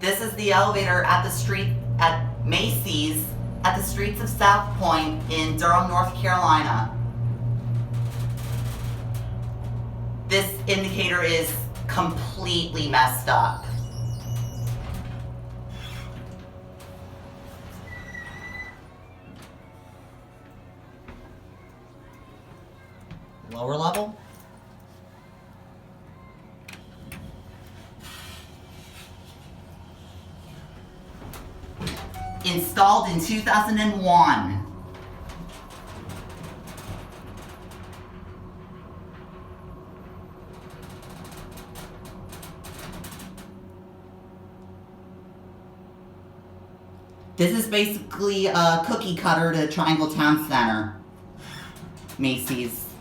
This is the elevator at Macy's at the streets of Southpoint in Durham, North Carolina. This indicator is completely messed up. Lower level? Installed in 2001. This is basically a cookie cutter to Triangle Town Center, Macy's.